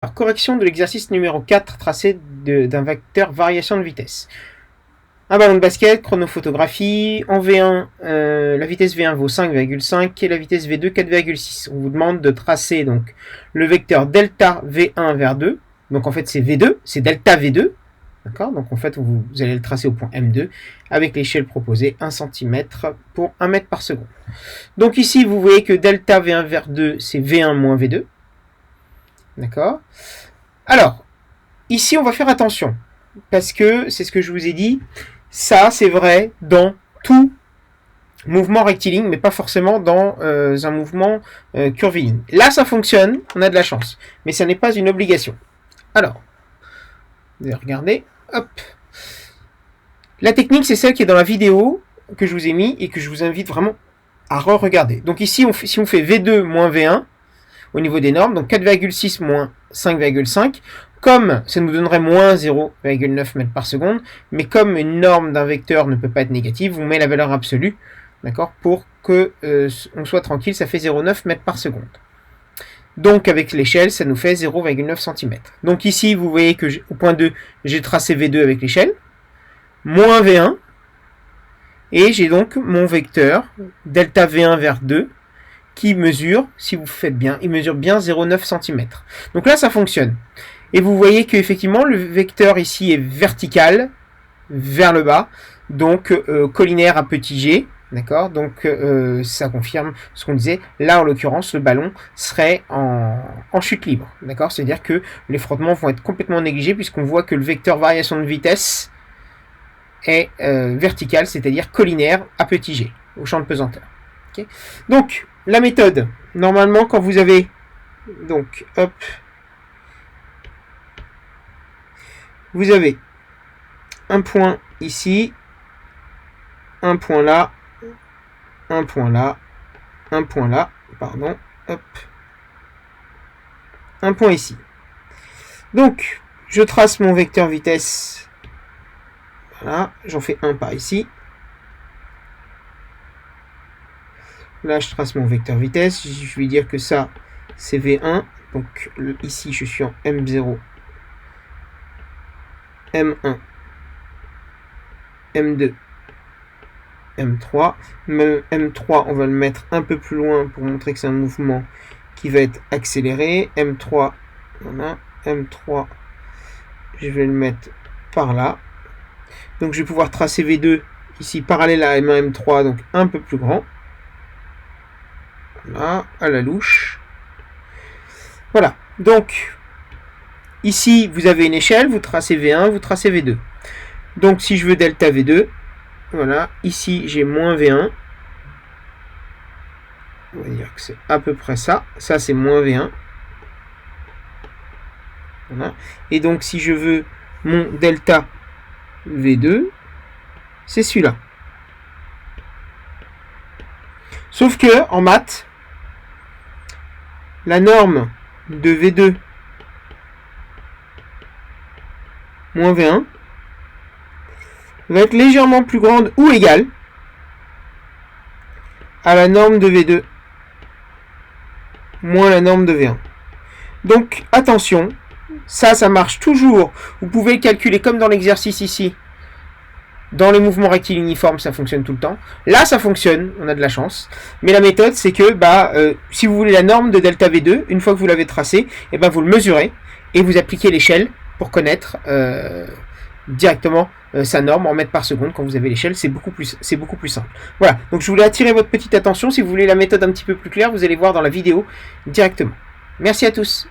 Alors, correction de l'exercice numéro 4, tracé d'un vecteur variation de vitesse. Un ballon de basket, chronophotographie, en V1, la vitesse V1 vaut 5,5 et la vitesse V2 4,6. On vous demande de tracer donc le vecteur delta V1 vers 2. Donc en fait c'est V2, c'est delta V2. D'accord. Donc en fait vous allez le tracer au point M2 avec l'échelle proposée 1 cm pour 1 mètre par seconde. Donc ici vous voyez que delta V1 vers 2 c'est V1 moins V2. D'accord. Alors, ici on va faire attention parce que c'est ce que je vous ai dit. Ça, c'est vrai dans tout mouvement rectiligne, mais pas forcément dans un mouvement curviligne. Là, ça fonctionne, on a de la chance, mais ça n'est pas une obligation. Alors, vous allez regarder, hop. La technique, c'est celle qui est dans la vidéo que je vous ai mis et que je vous invite vraiment à re-regarder. Donc ici, si on fait V2 moins V1 au niveau des normes, donc 4,6 moins 5,5, comme ça nous donnerait moins 0,9 mètres par seconde, mais comme une norme d'un vecteur ne peut pas être négative, on met la valeur absolue, d'accord, pour que on soit tranquille, ça fait 0,9 mètres par seconde. Donc avec l'échelle, ça nous fait 0,9 cm. Donc ici, vous voyez que au point 2, j'ai tracé V2 avec l'échelle, moins V1, et j'ai donc mon vecteur delta V1 vers 2, qui mesure, si vous faites bien, il mesure bien 0,9 cm. Donc là, ça fonctionne. Et vous voyez qu'effectivement, le vecteur ici est vertical, vers le bas, donc collinaire à petit g, d'accord. Donc ça confirme ce qu'on disait. Là, en l'occurrence, le ballon serait en chute libre, d'accord. C'est-à-dire que les frottements vont être complètement négligés, puisqu'on voit que le vecteur variation de vitesse est vertical, c'est-à-dire collinaire à petit g, au champ de pesanteur. Okay. Donc, la méthode, normalement, quand vous avez, donc, hop, vous avez un point ici, un point là, un point là, un point là, pardon, hop, un point ici. Donc, je trace mon vecteur vitesse, voilà, j'en fais un par ici. Là, je trace mon vecteur vitesse, je vais dire que ça, c'est V1, donc ici, je suis en M0, M1, M2, M3. M3, on va le mettre un peu plus loin pour montrer que c'est un mouvement qui va être accéléré. M3, voilà. M3, je vais le mettre par là. Donc je vais pouvoir tracer V2 ici parallèle à M1, M3, donc un peu plus grand. Voilà, à la louche. Voilà, donc ici vous avez une échelle, vous tracez V1, vous tracez V2. Donc si je veux delta V2, voilà, ici j'ai moins V1. On va dire que c'est à peu près ça. Ça c'est moins V1. Voilà. Et donc si je veux mon delta V2, c'est celui-là. Sauf que en maths, la norme de V2 moins V1 va être légèrement plus grande ou égale à la norme de V2 moins la norme de V1. Donc attention, ça marche toujours. Vous pouvez le calculer comme dans l'exercice ici. Dans les mouvements rectilignes uniformes, ça fonctionne tout le temps. Là, ça fonctionne, on a de la chance. Mais la méthode, c'est que si vous voulez la norme de delta V2, une fois que vous l'avez tracée, vous le mesurez et vous appliquez l'échelle pour connaître directement sa norme en mètres par seconde. Quand vous avez l'échelle, c'est beaucoup plus simple. Voilà, donc je voulais attirer votre petite attention. Si vous voulez la méthode un petit peu plus claire, vous allez voir dans la vidéo directement. Merci à tous.